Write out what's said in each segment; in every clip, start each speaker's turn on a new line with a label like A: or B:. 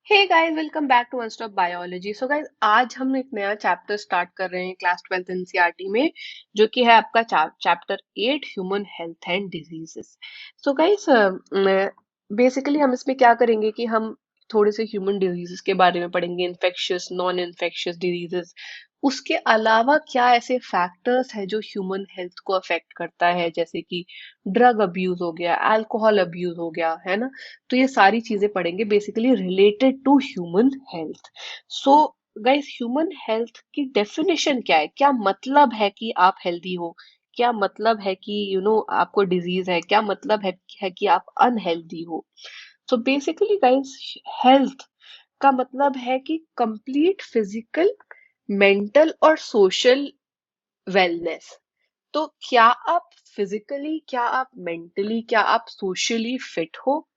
A: Hey guys, welcome back to one stop biology. So guys, आज हम एक नया चैप्टर स्टार्ट कर रहे हैं क्लास 12th एनसीईआरटी में, जो कि है आपका chapter 8, human health and diseases. So guys, basically हम इसमें क्या करेंगे कि हम थोड़े से ह्यूमन डिजीजेस के बारे में पढ़ेंगे, इन्फेक्शियस, नॉन इन्फेक्शियस डिजीजेस। उसके अलावा क्या ऐसे फैक्टर्स है जो ह्यूमन हेल्थ को अफेक्ट करता है, जैसे कि ड्रग अब्यूज हो गया, अल्कोहल अब्यूज हो गया, है ना। तो ये सारी चीजें पढ़ेंगे basically related to human health. So guys, human health की डेफिनेशन क्या है? क्या मतलब है कि आप हेल्दी हो? क्या मतलब है कि आपको डिजीज है? क्या मतलब है कि आप अनहेल्दी हो? सो बेसिकली गाइस, हेल्थ का मतलब है कि कंप्लीट फिजिकल, मेंटल और सोशल वेलनेस। तो क्या आप फिजिकली, क्या आप मेंटली, क्या आप सोशली फिट हो?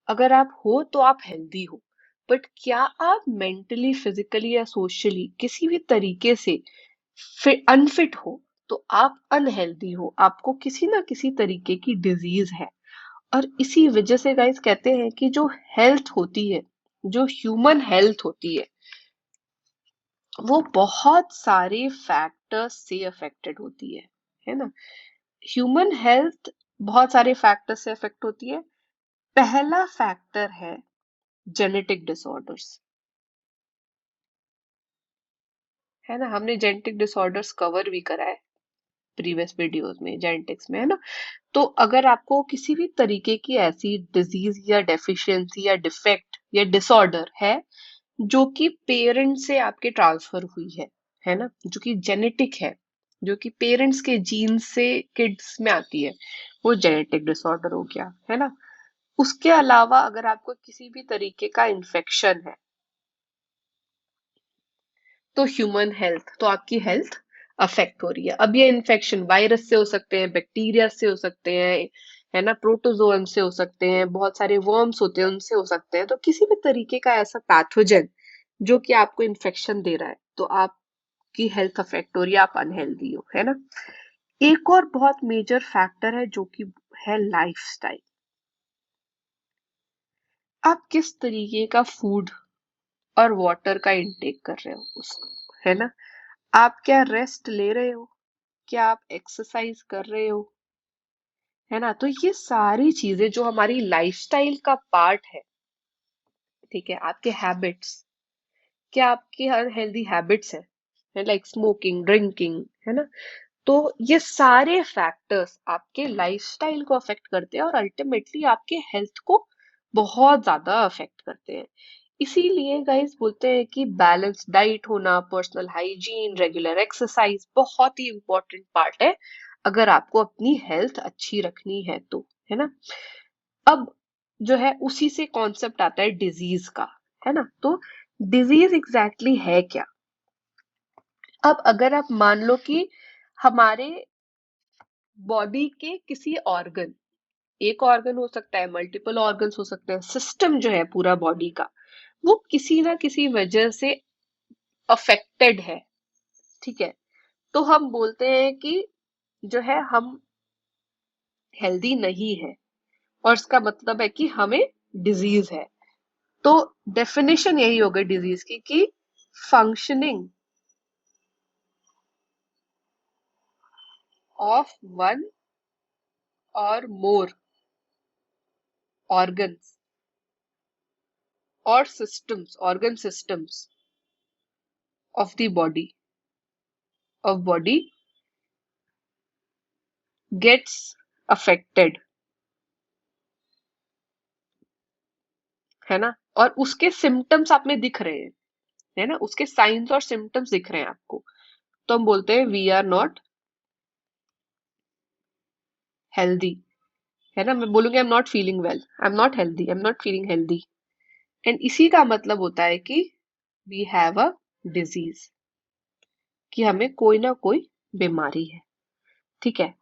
A: अगर आप हो तो आप हेल्दी हो। बट क्या आप मेंटली, फिजिकली या सोशली किसी भी तरीके से अनफिट हो, तो आप अनहेल्दी हो, आपको किसी ना किसी तरीके की डिजीज है। और इसी वजह से गाइस कहते हैं कि जो हेल्थ होती है, जो ह्यूमन हेल्थ होती वो बहुत सारे फैक्टर्स से अफेक्टेड होती है ना। ह्यूमन हेल्थ बहुत सारे फैक्टर्स से अफेक्ट होती है। पहला फैक्टर है जेनेटिक डिसऑर्डर्स, है ना। हमने जेनेटिक डिसऑर्डर्स कवर भी करा है प्रीवियस वीडियोस में, जेनेटिक्स में, है ना। तो अगर आपको किसी भी तरीके की ऐसी डिजीज या डेफिशिएंसी या डिफेक्ट या डिसऑर्डर है जो कि पेरेंट से आपके ट्रांसफर हुई है ना, जो कि जेनेटिक है, जो कि पेरेंट्स के जीन से किड्स में आती है, वो जेनेटिक डिसऑर्डर हो गया, है ना। उसके अलावा अगर आपको किसी भी तरीके का इन्फेक्शन है, तो ह्यूमन हेल्थ, तो आपकी हेल्थ अफेक्ट हो रही है। अब ये इन्फेक्शन वायरस से हो सकते हैं, बैक्टीरिया से हो सकते हैं, है ना, प्रोटोजोअन से हो सकते हैं, बहुत सारे वर्म्स होते हैं उनसे हो सकते हैं। तो किसी भी तरीके का ऐसा पैथोजन जो कि आपको इन्फेक्शन दे रहा है, तो आपकी हेल्थ अफेक्ट हो रही है, आप अनहेल्दी हो, है ना। एक और बहुत मेजर फैक्टर है जो कि है लाइफस्टाइल। आप किस तरीके का फूड और वाटर का इंटेक कर रहे हो उस, है ना। आप क्या रेस्ट ले रहे हो? क्या आप एक्सरसाइज कर रहे हो? है ना। तो ये सारी चीजें जो हमारी लाइफस्टाइल का पार्ट ठीक है, आपके हैबिट्स, क्या आपकी अनहेल्दी हैबिट्स है लाइक स्मोकिंग, ड्रिंकिंग, है ना। तो ये सारे फैक्टर्स आपके लाइफस्टाइल को अफेक्ट करते हैं और अल्टीमेटली आपके हेल्थ को बहुत ज्यादा अफेक्ट करते हैं। इसीलिए गाइस बोलते हैं कि बैलेंस डाइट होना, पर्सनल हाइजीन, रेगुलर एक्सरसाइज बहुत ही इंपॉर्टेंट पार्ट है अगर आपको अपनी हेल्थ अच्छी रखनी है तो, है ना। अब जो है उसी से कॉन्सेप्ट आता है डिजीज का, है ना। तो डिजीज एग्जैक्टली है क्या? अब अगर आप मान लो कि हमारे बॉडी के किसी ऑर्गन, एक ऑर्गन हो सकता है, मल्टीपल ऑर्गन्स हो सकते हैं, सिस्टम जो है पूरा बॉडी का, वो किसी ना किसी वजह से अफेक्टेड है, ठीक है। तो हम बोलते हैं कि जो है हम हेल्दी नहीं है, और इसका मतलब है कि हमें डिजीज है। तो डेफिनेशन यही हो गई डिजीज की कि फंक्शनिंग ऑफ वन और मोर ऑर्गन्स और systems, organ systems of the body, of body gets affected, है ना। और उसके सिम्टम्स आप में दिख रहे हैं, है ना, उसके साइंस और सिम्टम्स दिख रहे हैं आपको, तो हम बोलते हैं वी आर नॉट हेल्दी, है ना। मैं बोलूंगी I am not feeling well, I am not healthy, I am not feeling healthy, and इसी का मतलब होता है कि वी हैव अ डिजीज, कि हमें कोई ना कोई बीमारी है, ठीक है।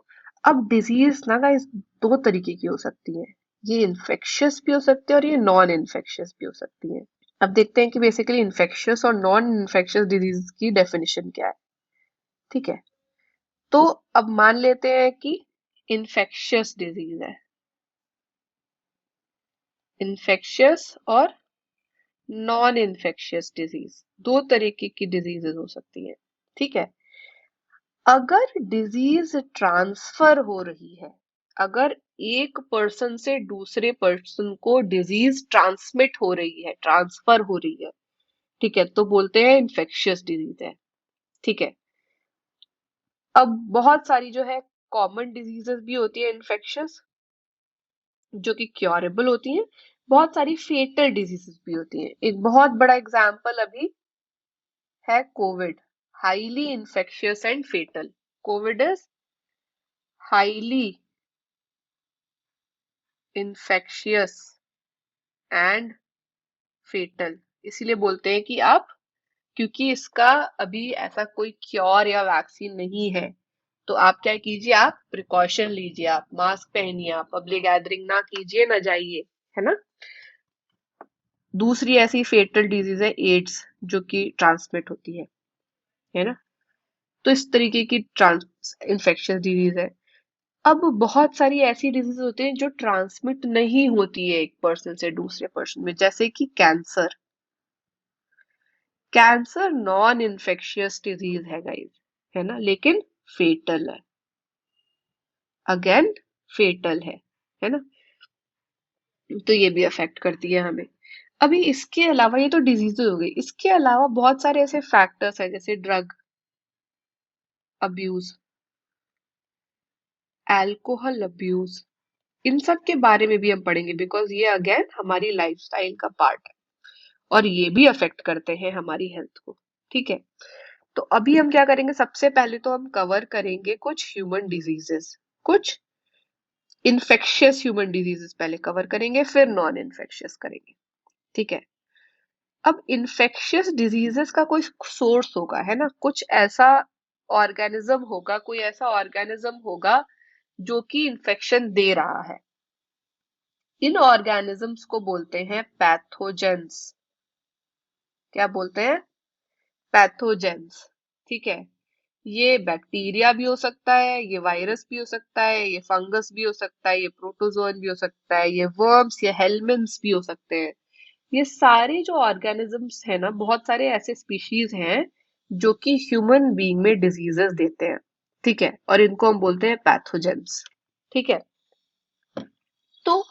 A: अब डिजीज ना गाइस दो तरीके की हो सकती है, ये इन्फेक्शियस भी हो सकती है और ये नॉन इन्फेक्शियस भी हो सकती है। अब देखते हैं कि बेसिकली इन्फेक्शियस और नॉन इन्फेक्शियस डिजीज की डेफिनेशन क्या है, ठीक है। तो अब मान लेते हैं कि इन्फेक्शियस डिजीज है, इन्फेक्शियस और नॉन इन्फेक्शियस डिजीज, दो तरीके की डिजीजेस हो सकती हैं, ठीक है। अगर डिजीज ट्रांसफर हो रही है, अगर एक पर्सन से दूसरे पर्सन को डिजीज ट्रांसमिट हो रही है, ट्रांसफर हो रही है, ठीक है, तो बोलते हैं इन्फेक्शियस डिजीज है, ठीक है। अब बहुत सारी जो है कॉमन डिजीजेस भी होती है इन्फेक्शियस, जो कि क्योरेबल होती हैं। बहुत सारी फेटल डिजीजेस भी होती हैं। एक बहुत बड़ा एग्जाम्पल अभी है Covid, highly infectious and fatal. Covid is highly infectious and fatal, इसीलिए बोलते हैं कि आप, क्योंकि इसका अभी ऐसा कोई क्योर या वैक्सीन नहीं है, तो आप क्या कीजिए, आप प्रिकॉशन लीजिए, आप मास्क पहनिए, आप पब्लिक गैदरिंग ना कीजिए, ना जाइए, है ना। दूसरी ऐसी फेटल डिजीज है एड्स, जो कि ट्रांसमिट होती है ना। तो इस तरीके की ट्रांस इन्फेक्शियस डिजीज है। अब बहुत सारी ऐसी डिजीज होती हैं जो ट्रांसमिट नहीं होती है एक पर्सन से दूसरे पर्सन में, जैसे कि cancer. Cancer non infectious disease है गाइस, है ना, लेकिन फेटल है, अगेन फेटल है ना। तो ये भी अफेक्ट करती है हमें। अभी इसके अलावा, ये तो डिजीज हो गई, इसके अलावा बहुत सारे ऐसे फैक्टर्स हैं, जैसे ड्रग अब्यूज, अल्कोहल अब्यूज, इन सब के बारे में भी हम पढ़ेंगे, बिकॉज ये अगेन हमारी लाइफस्टाइल का पार्ट है, और ये भी अफेक्ट करते हैं हमारी हेल्थ को, ठीक है। तो अभी हम क्या करेंगे, सबसे पहले तो हम कवर करेंगे कुछ ह्यूमन डिजीजेस, कुछ इन्फेक्शियस ह्यूमन डिजीजेस पहले कवर करेंगे, फिर नॉन इन्फेक्शियस करेंगे, ठीक है। अब इन्फेक्शियस डिजीजेस का कोई सोर्स होगा, है ना, कुछ ऐसा ऑर्गेनिज्म होगा, कोई ऐसा ऑर्गेनिज्म होगा जो कि इन्फेक्शन दे रहा है। इन ऑर्गेनिजम्स को बोलते हैं पैथोजेंस। क्या बोलते हैं, पैथोजेंस, ठीक है। ये बैक्टीरिया भी हो सकता है, ये वायरस भी हो सकता है, ये फंगस भी हो सकता है, ये प्रोटोजोन भी हो सकता है, ये वर्म्स या हेलमिन्स भी हो सकते हैं। ये सारे जो ऑर्गेनिजम्स है ना, बहुत सारे ऐसे स्पीशीज हैं जो कि ह्यूमन बीइंग में डिजीजेस देते हैं, ठीक है, और इनको हम बोलते हैं पैथोजेंस, ठीक है। तो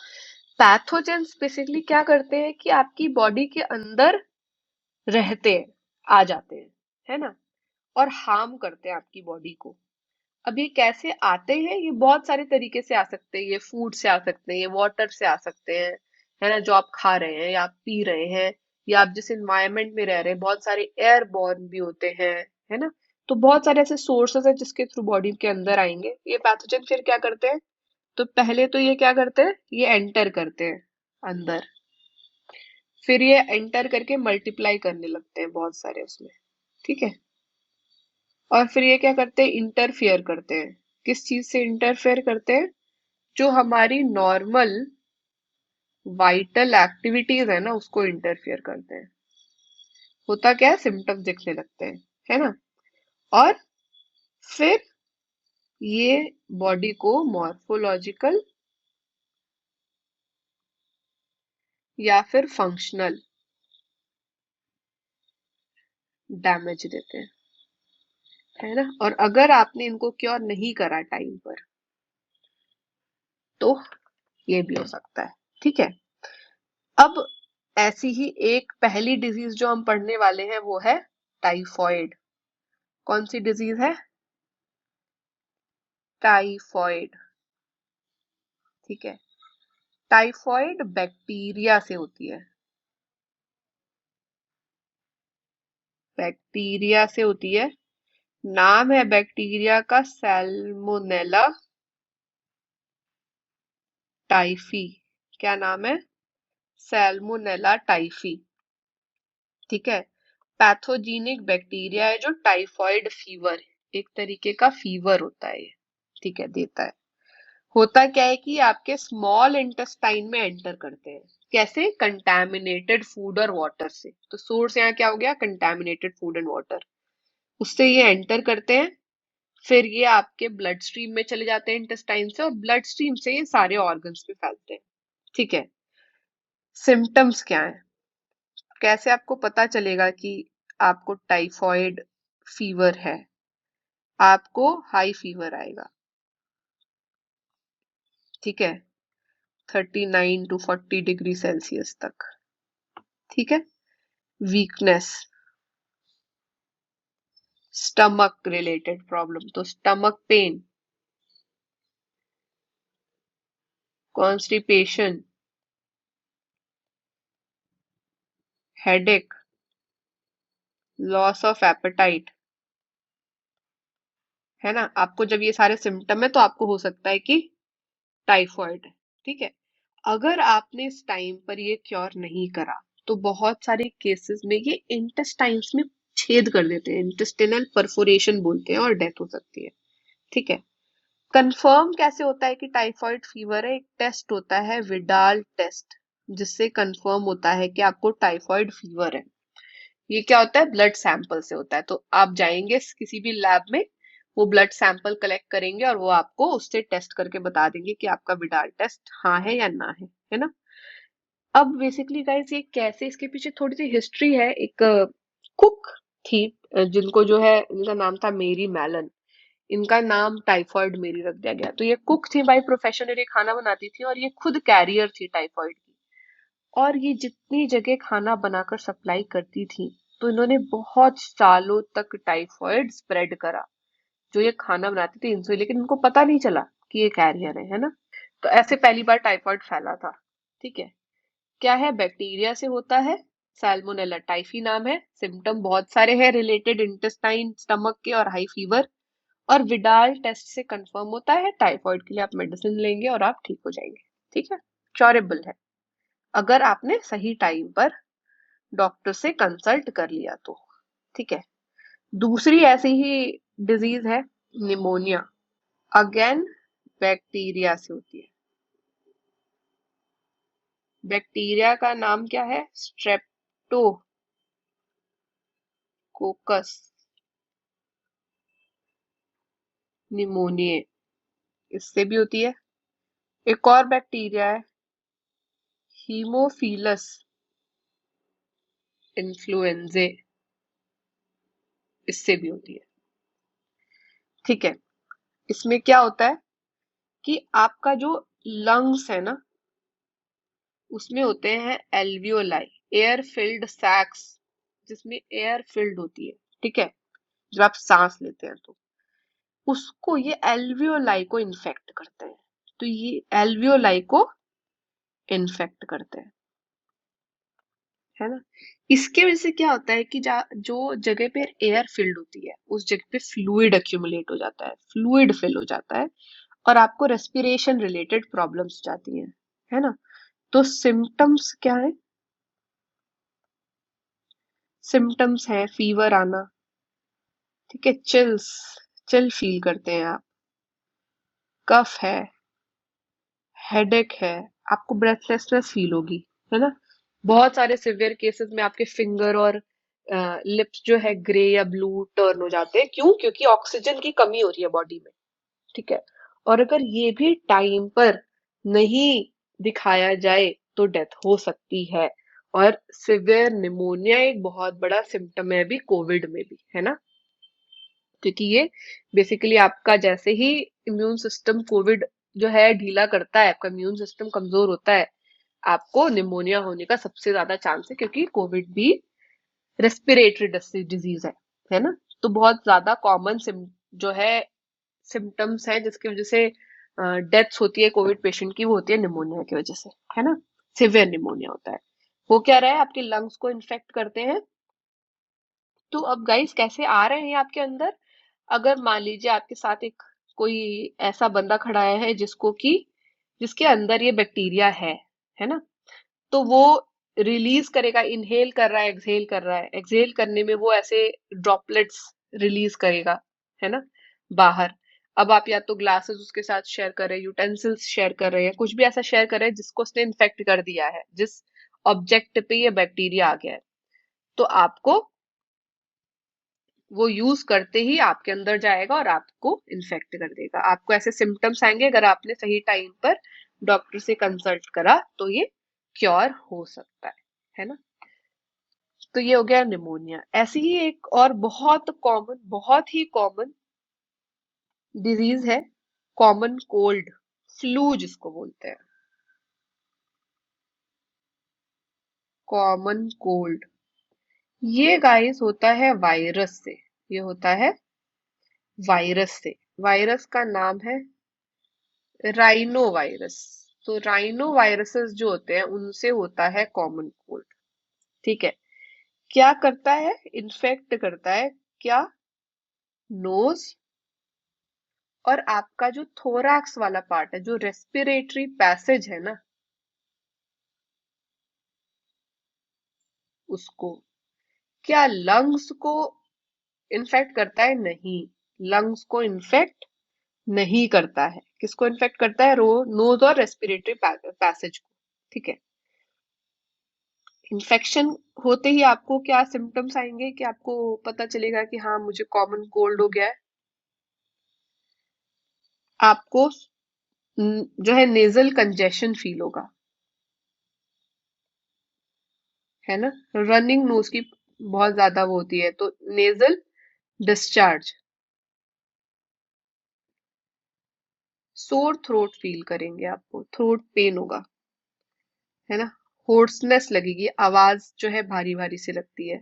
A: पैथोजेंस बेसिकली क्या करते हैं कि आपकी बॉडी के अंदर रहते हैं, आ जाते हैं, है ना, और हार्म करते हैं आपकी बॉडी को। अब ये कैसे आते हैं, ये बहुत सारे तरीके से आ सकते हैं, ये फूड से आ सकते हैं, ये वाटर से आ सकते हैं, है ना, जो आप खा रहे हैं या आप पी रहे हैं, या आप जिस इन्वायरमेंट में रह रहे हैं, बहुत सारे एयरबॉर्न भी होते हैं, है ना। तो बहुत सारे ऐसे सोर्सेस है जिसके थ्रू बॉडी के अंदर आएंगे ये पैथोजन। फिर क्या करते हैं, तो पहले तो ये क्या करते हैं, ये एंटर करते हैं अंदर, फिर ये एंटर करके मल्टीप्लाई करने लगते हैं बहुत सारे उसमें, ठीक है। और फिर ये क्या करते हैं, इंटरफियर करते हैं। किस चीज से इंटरफेयर करते हैं, जो हमारी नॉर्मल वाइटल एक्टिविटीज है ना, उसको इंटरफियर करते हैं। होता क्या है, सिम्टम्स दिखने लगते हैं, है ना। और फिर ये बॉडी को मॉर्फोलॉजिकल या फिर फंक्शनल डैमेज देते हैं, है ना। और अगर आपने इनको क्योर नहीं करा टाइम पर, तो ये भी हो सकता है, ठीक है। अब ऐसी ही एक पहली डिजीज जो हम पढ़ने वाले हैं वो है टाइफॉइड। कौन सी डिजीज है, टाइफॉइड, ठीक है। टाइफॉइड बैक्टीरिया से होती है, बैक्टीरिया से होती है। नाम है बैक्टीरिया का सैल्मोनेला टाइफी। क्या नाम है, सैल्मोनेला टाइफी, ठीक है। पैथोजेनिक बैक्टीरिया है जो टाइफॉइड फीवर, एक तरीके का फीवर होता है ये, ठीक है, देता है। होता क्या है कि आपके स्मॉल इंटेस्टाइन में एंटर करते हैं, कैसे, कंटैमिनेटेड फूड और वाटर से। तो सोर्स यहाँ क्या हो गया, कंटैमिनेटेड फूड एंड वाटर, उससे ये एंटर करते हैं। फिर ये आपके ब्लड स्ट्रीम में चले जाते हैं इंटेस्टाइन से, और ब्लड स्ट्रीम से ये सारे ऑर्गन्स में फैलते हैं, ठीक है। सिम्टम्स क्या है, कैसे आपको पता चलेगा कि आपको टाइफॉइड फीवर है? आपको हाई फीवर आएगा, ठीक है, 39 to 40 डिग्री सेल्सियस तक, ठीक है। वीकनेस, स्टमक रिलेटेड प्रॉब्लम, तो stomach pain, constipation, headache, loss of appetite, है ना। आपको जब ये सारे सिम्टम है तो आपको हो सकता है कि टाइफॉइड है, ठीक है। अगर आपने इस टाइम पर ये क्योर नहीं करा तो बहुत सारे केसेस में ये इंटेस्टाइन्स में छेद कर देते हैं, इंटेस्टिनल परफोरेशन बोलते हैं, और डेथ हो सकती है, ठीक है। कंफर्म कैसे होता है कि टाइफॉइड फीवर है? एक टेस्ट होता है विडाल टेस्ट, जिससे कंफर्म होता है कि आपको टाइफॉइड फीवर है। ये क्या होता है? ब्लड सैंपल से होता है। तो आप जाएंगे किसी भी लैब में, वो ब्लड सैंपल कलेक्ट करेंगे और वो आपको उससे टेस्ट करके बता देंगे कि आपका विडाल टेस्ट हाँ है या ना है ना। अब बेसिकली गाइस ये कैसे, इसके पीछे थोड़ी सी हिस्ट्री है। एक कुक थी, जिनको जो है, इनका नाम था मेरी मैलन। इनका नाम टाइफॉइड मेरी रख दिया गया। तो ये कुक थी बाय प्रोफेशन, और ये खाना बनाती थी, और ये खुद कैरियर थी टाइफॉइड की। और ये जितनी जगह खाना बनाकर सप्लाई करती थी, तो इन्होंने बहुत सालों तक टाइफॉइड स्प्रेड करा। जो ये खाना बनाती थी इनसे, लेकिन इनको पता नहीं चला कि ये कैरियर है ना। तो ऐसे पहली बार टाइफॉइड फैला था, ठीक है। क्या है? बैक्टीरिया से होता है, सैल्मोनेला टाइफी नाम है। सिम्टम बहुत सारे हैं रिलेटेड, इंटेस्टाइन, स्टमक के, और हाई फीवर। और विडाल टेस्ट से कंफर्म होता है। टाइफॉइड के लिए आप मेडिसिन लेंगे और आप ठीक हो जाएंगे, ठीक है। क्योरेबल है अगर आपने सही टाइम पर डॉक्टर से कंसल्ट कर लिया तो, ठीक है। दूसरी ऐसी ही डिजीज है निमोनिया। अगेन बैक्टीरिया से होती है। बैक्टीरिया का नाम क्या है? स्ट्रेप्टोकोकस। निमोनिया इससे भी होती है। एक और बैक्टीरिया है हीमोफिलस इन्फ्लुएंजे, इससे भी होती है, ठीक है। इसमें क्या होता है कि आपका जो लंग्स है ना, उसमें होते हैं एल्वियोलाई, एयर फिल्ड सैक्स, जिसमें एयर फिल्ड होती है, ठीक है। जब आप सांस लेते हैं तो उसको, ये एल्वियोलाई को इन्फेक्ट करते हैं। तो ये एल्वियोलाई को इन्फेक्ट करते हैं, है ना। इसके वजह से क्या होता है कि जो जगह पे एयर फिल्ड होती है, उस जगह पे फ्लूइड एक्यूमुलेट हो जाता है, फ्लूइड फिल हो जाता है, और आपको रेस्पिरेशन रिलेटेड प्रॉब्लम्स जाती हैं, है ना। तो सिम्टम्स क्या है? सिम्टम्स है फीवर आना, ठीक है, चिल्स, चिल फील करते हैं आप, कफ है, हेडेक है, आपको ब्रेथलेसनेस फील होगी, है ना। बहुत सारे सिवियर केसेस में आपके फिंगर और लिप्स जो है ग्रे या ब्लू टर्न हो जाते हैं। क्यों? क्योंकि ऑक्सीजन की कमी हो रही है बॉडी में, ठीक है। और अगर ये भी टाइम पर नहीं दिखाया जाए तो डेथ हो सकती है। और सिवियर निमोनिया एक बहुत बड़ा सिम्टम है अभी कोविड में भी, है ना। क्योंकि ये बेसिकली आपका जैसे ही इम्यून सिस्टम कोविड जो है ढीला करता है, आपका इम्यून सिस्टम कमजोर होता है, आपको निमोनिया होने का सबसे ज्यादा चांस है, क्योंकि कोविड भी रेस्पिरेटरी डिजीज है ना। तो बहुत ज्यादा कॉमन जो है सिम्टम्स है जिसकी वजह से डेथ्स होती है कोविड पेशेंट की, वो होती है निमोनिया की वजह से, है ना। सिवियर निमोनिया होता है। वो क्या रहा है? आपके लंग्स को इन्फेक्ट करते हैं। तो अब गाइस कैसे आ रहे हैं आपके अंदर? अगर मान लीजिए आपके साथ एक कोई ऐसा बंदा खड़ा है जिसको कि जिसके अंदर ये बैक्टीरिया है ना, तो वो रिलीज करेगा, इनहेल कर रहा है, एक्सहेल कर रहा है। एक्सहेल करने में वो ऐसे ड्रॉपलेट्स रिलीज करेगा, है ना, बाहर। अब आप या तो ग्लासेस उसके साथ शेयर कर रहे हैं, यूटेंसिल्स शेयर कर रहे हैं, कुछ भी ऐसा शेयर कर रहे हैं जिसको उसने इन्फेक्ट कर दिया है, जिस ऑब्जेक्ट पे ये बैक्टीरिया आ गया है, तो आपको वो यूज करते ही आपके अंदर जाएगा और आपको इन्फेक्ट कर देगा। आपको ऐसे सिम्टम्स आएंगे। अगर आपने सही टाइम पर डॉक्टर से कंसल्ट करा तो ये क्योर हो सकता है ना। तो ये हो गया निमोनिया। ऐसी ही एक और बहुत ही कॉमन डिजीज है कॉमन कोल्ड, फ्लू जिसको बोलते हैं, कॉमन कोल्ड। ये गाइस होता है वायरस से, ये होता है वायरस से। वायरस का नाम है राइनो वायरस। तो राइनो वायरसेस जो होते हैं उनसे होता है कॉमन कोल्ड। ठीक है। क्या करता है? इन्फेक्ट करता है क्या? नोज और आपका जो थोरैक्स वाला पार्ट है, जो रेस्पिरेटरी पैसेज है ना, उसको। क्या लंग्स को इन्फेक्ट करता है? नहीं, लंग्स को इन्फेक्ट नहीं करता है। किसको इन्फेक्ट करता है? नोज और रेस्पिरेटरी पैसेज को। ठीक है। इन्फेक्शन होते ही आपको क्या सिम्टम्स आएंगे कि आपको पता चलेगा कि हाँ मुझे कॉमन कोल्ड हो गया है? आपको जो है नेजल कंजेशन फील होगा, है ना। रनिंग नोज की बहुत ज्यादा वो होती है, तो nasal discharge. Sore throat feel करेंगे, आपको थ्रोट पेन होगा, है ना। होर्सनेस लगेगी, आवाज जो है भारी भारी सी लगती है।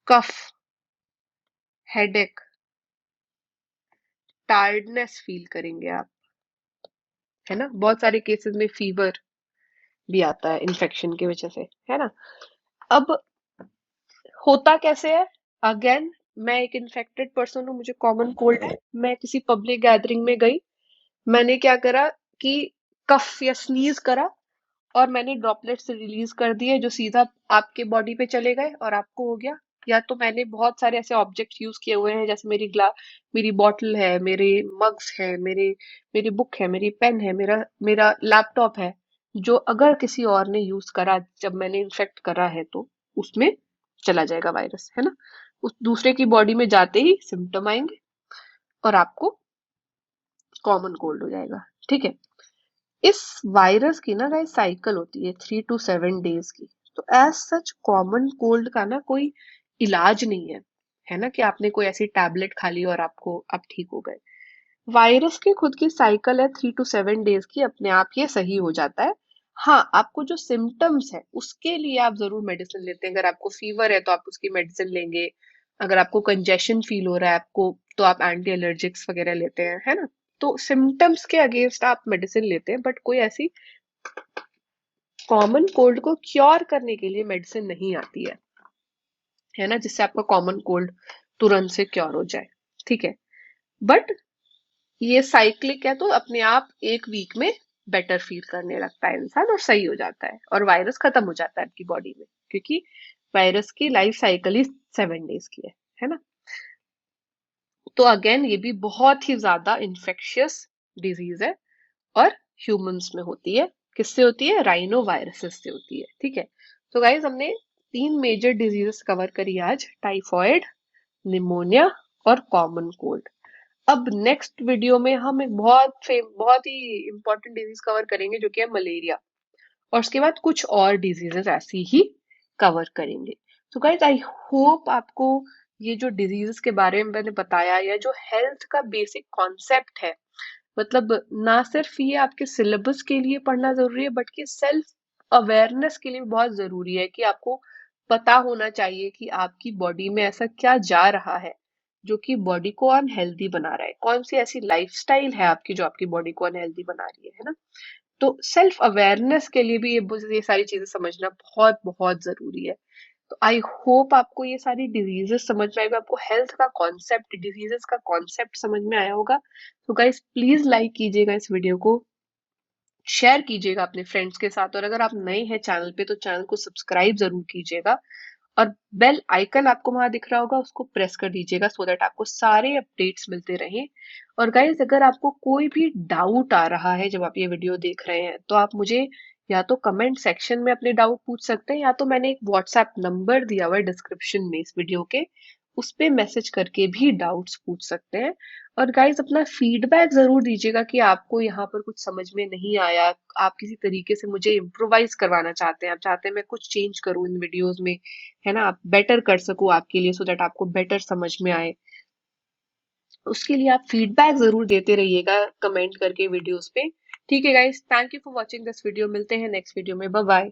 A: कफ, हेडेक, टायर्डनेस फील करेंगे आप, है ना। बहुत सारे केसेस में फीवर भी आता है इन्फेक्शन की वजह से, है ना। अब होता कैसे है? अगेन, मैं एक इन्फेक्टेड पर्सन हूँ, मुझे कॉमन कोल्ड है, मैं किसी पब्लिक गैदरिंग में गई, मैंने क्या करा कि कफ या स्नीज करा, और मैंने ड्रॉपलेट्स रिलीज कर दिए जो सीधा आपके बॉडी पे चले गए और आपको हो गया। या तो मैंने बहुत सारे ऐसे ऑब्जेक्ट्स यूज किए हुए हैं, जैसे मेरी बॉटल है, मेरे मग्स है, मेरी बुक है, मेरी पेन है, मेरा मेरा लैपटॉप है, जो अगर किसी और ने यूज करा जब मैंने इन्फेक्ट करा है तो उसमें चला जाएगा वायरस, है ना। उस दूसरे की बॉडी में जाते ही सिम्टम आएंगे और आपको कॉमन कोल्ड हो जाएगा। ठीक है। इस वायरस की ना गाइस साइकिल होती है 3 to 7 डेज की। तो एज सच कॉमन कोल्ड का ना कोई इलाज नहीं है ना, कि आपने कोई ऐसी टैबलेट खा ली और आप ठीक हो गए। वायरस की खुद की साइकिल है 3 to 7 डेज की, अपने आप ये सही हो जाता है। हाँ, आपको जो सिम्टम्स है उसके लिए आप जरूर मेडिसिन लेते हैं। अगर आपको फीवर है तो आप उसकी मेडिसिन लेंगे, अगर आपको कंजेशन फील हो रहा है आपको, तो आप एंटी एलर्जिक्स वगैरह लेते हैं, है ना। तो सिम्टम्स के अगेंस्ट आप मेडिसिन लेते हैं, बट कोई ऐसी कॉमन कोल्ड को क्योर करने के लिए मेडिसिन नहीं आती है ना, जिससे आपका कॉमन कोल्ड तुरंत से क्योर हो जाए। ठीक है। बट ये साइक्लिक है, तो अपने आप 1 वीक में बेटर फील करने लगता है इंसान और सही हो जाता है और वायरस खत्म हो जाता है आपकी बॉडी में, क्योंकि वायरस की लाइफ साइकिल ही 7 डेज की है ना। तो अगेन ये भी बहुत ही ज्यादा इन्फेक्शियस डिजीज है और ह्यूमंस में होती है। किससे होती है? राइनो वायरसेस से होती है। ठीक है। तो गाइज हमने 3 मेजर डिजीजेस कवर करी आज, टाइफॉइड, निमोनिया और कॉमन कोल्ड। अब नेक्स्ट वीडियो में हम एक बहुत ही इंपॉर्टेंट डिजीज कवर करेंगे जो कि है मलेरिया, और उसके बाद कुछ और डिजीजेस ऐसी ही कवर करेंगे। तो गाइज आई होप आपको ये जो डिजीजेस के बारे में मैंने बताया, या जो हेल्थ का बेसिक कॉन्सेप्ट है, मतलब ना सिर्फ ये आपके सिलेबस के लिए पढ़ना जरूरी है, बट कि सेल्फ अवेयरनेस के लिए भी बहुत जरूरी है, कि आपको पता होना चाहिए कि आपकी बॉडी में ऐसा क्या जा रहा है जो कि बॉडी को अनहेल्दी बना रहा है, कौन सी ऐसी लाइफस्टाइल है आपकी जो आपकी बॉडी को अनहेल्दी बना रही है ना। तो सेल्फ अवेयरनेस के लिए भी ये सारी चीजें समझना बहुत बहुत जरूरी है। तो आई होप आपको ये सारी डिजीजेस समझ में आएगा, आपको हेल्थ का कॉन्सेप्ट, डिजीजेस का कॉन्सेप्ट समझ में आया होगा। तो गाइस प्लीज लाइक कीजिएगा इस वीडियो को, शेयर कीजिएगा अपने फ्रेंड्स के साथ, और अगर आप नए हैं चैनल पे तो चैनल को सब्सक्राइब जरूर कीजिएगा, और बेल आइकन आपको वहां दिख रहा होगा उसको प्रेस कर दीजिएगा, सो दैट आपको सारे अपडेट्स मिलते रहें। और गाइज अगर आपको कोई भी डाउट आ रहा है जब आप ये वीडियो देख रहे हैं, तो आप मुझे या तो कमेंट सेक्शन में अपने डाउट पूछ सकते हैं, या तो मैंने एक व्हाट्सएप नंबर दिया हुआ है डिस्क्रिप्शन में इस वीडियो के, उस पे मैसेज करके भी डाउट्स पूछ सकते हैं। और गाइस अपना फीडबैक जरूर दीजिएगा कि आपको यहाँ पर कुछ समझ में नहीं आया, आप किसी तरीके से मुझे इम्प्रोवाइज करवाना चाहते हैं, आप चाहते हैं मैं कुछ चेंज करूँ इन वीडियोस में, है ना, आप बेटर कर सकूं आपके लिए, सो दैट आपको बेटर समझ में आए। उसके लिए आप फीडबैक जरूर देते रहिएगा कमेंट करके वीडियोस पे। ठीक है guys, thank you for watching this video, मिलते हैं नेक्स्ट वीडियो में, बाय बाय।